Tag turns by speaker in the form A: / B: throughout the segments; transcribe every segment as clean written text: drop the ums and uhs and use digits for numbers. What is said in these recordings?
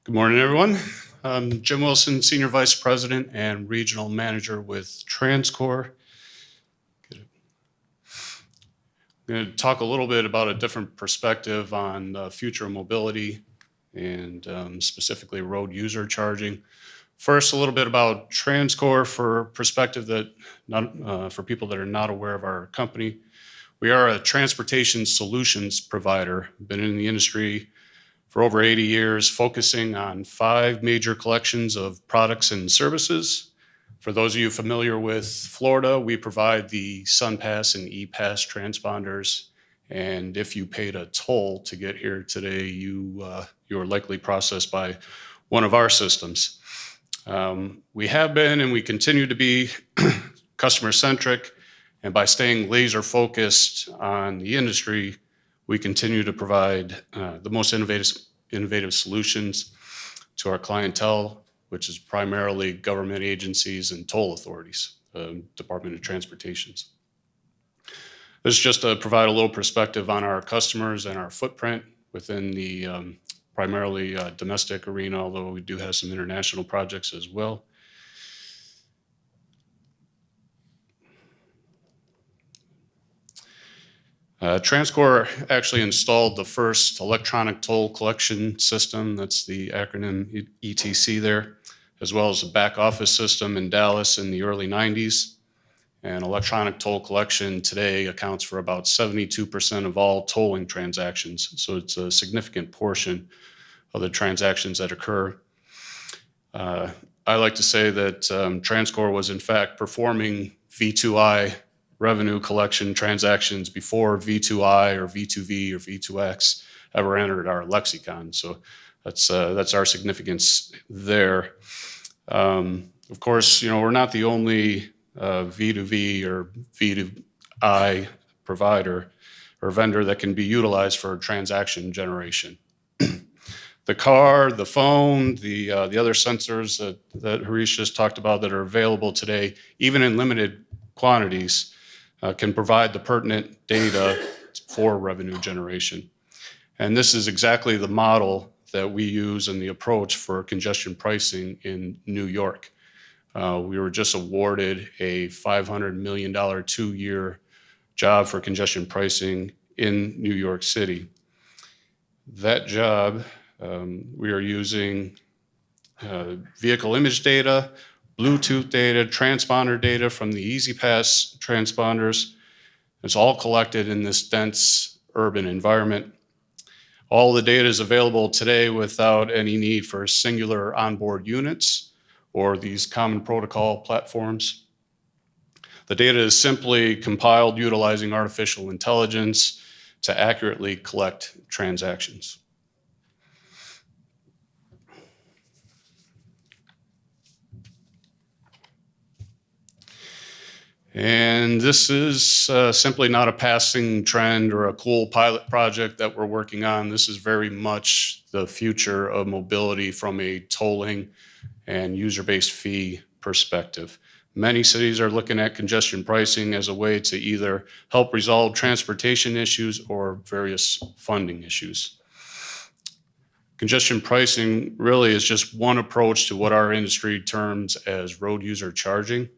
A: Good morning, everyone. I'm Jim Wilson, Senior Vice President and Regional Manager with Transcore. I'm going to talk a little bit about a different perspective on future mobility and specifically road user charging. First, a little bit about Transcore for perspective that for people that are not aware of our company. We are a transportation solutions provider, been in the industry for over 80 years, focusing on 5 major collections of products and services. For those of you familiar with Florida, we provide the SunPass and E-Pass transponders. And if you paid a toll to get here today, you are likely processed by one of our systems. We have been and we continue to be customer-centric, and by staying laser-focused on the industry, we continue to provide the most innovative solutions to our clientele, which is primarily government agencies and toll authorities, Department of Transportations. This is just to provide a little perspective on our customers and our footprint within the primarily domestic arena, although we do have some international projects as well. Transcore actually installed the first electronic toll collection system, that's the acronym ETC there, as well as a back office system in Dallas in the early 90s. And electronic toll collection today accounts for about 72% of all tolling transactions. So it's a significant portion of the transactions that occur. I like to say that Transcore was in fact performing V2I revenue collection transactions before V2I or V2V or V2X ever entered our lexicon. So that's our significance there. Of course, we're not the only V2V or V2I provider or vendor that can be utilized for transaction generation. The car, the phone, the other sensors that Harish just talked about that are available today, even in limited quantities, can provide the pertinent data for revenue generation. And this is exactly the model that we use and the approach for congestion pricing in New York. We were just awarded a $500 million 2-year job for congestion pricing in New York City. That job, we are using vehicle image data, Bluetooth data, transponder data from the E-Pass transponders. It's all collected in this dense urban environment. All the data is available today without any need for singular onboard units or these common protocol platforms. The data is simply compiled utilizing artificial intelligence to accurately collect transactions. And this is simply not a passing trend or a cool pilot project that we're working on. This is very much the future of mobility from a tolling and user-based fee perspective. Many cities are looking at congestion pricing as a way to either help resolve transportation issues or various funding issues. Congestion pricing really is just one approach to what our industry terms as road user charging.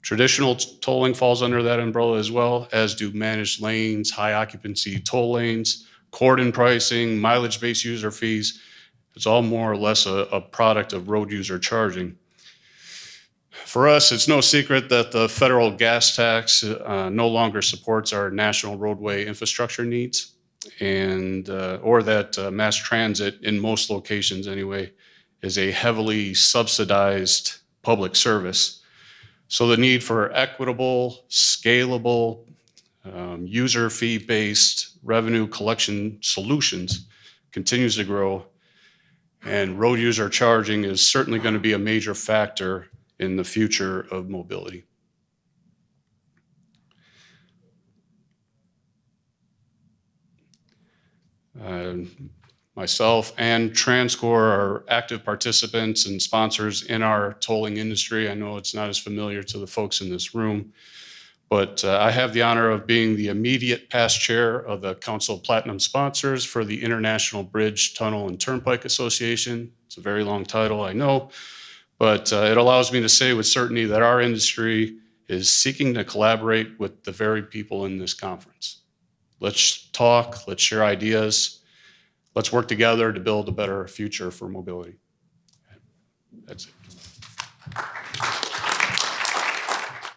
A: Traditional tolling falls under that umbrella as well, as do managed lanes, high occupancy toll lanes, cordon pricing, mileage-based user fees. It's all more or less a product of road user charging. For us, it's no secret that the federal gas tax no longer supports our national roadway infrastructure needs, and or that mass transit, in most locations anyway, is a heavily subsidized public service. So the need for equitable, scalable, user fee-based revenue collection solutions continues to grow, and road user charging is certainly going to be a major factor in the future of mobility. Myself and Transcore are active participants and sponsors in our tolling industry. I know it's not as familiar to the folks in this room, But I have the honor of being the immediate past chair of the Council of Platinum Sponsors for the International Bridge, Tunnel, and Turnpike Association. It's a very long title, I know, but it allows me to say with certainty that our industry is seeking to collaborate with the very people in this conference. Let's talk, let's share ideas, let's work together to build a better future for mobility. That's it.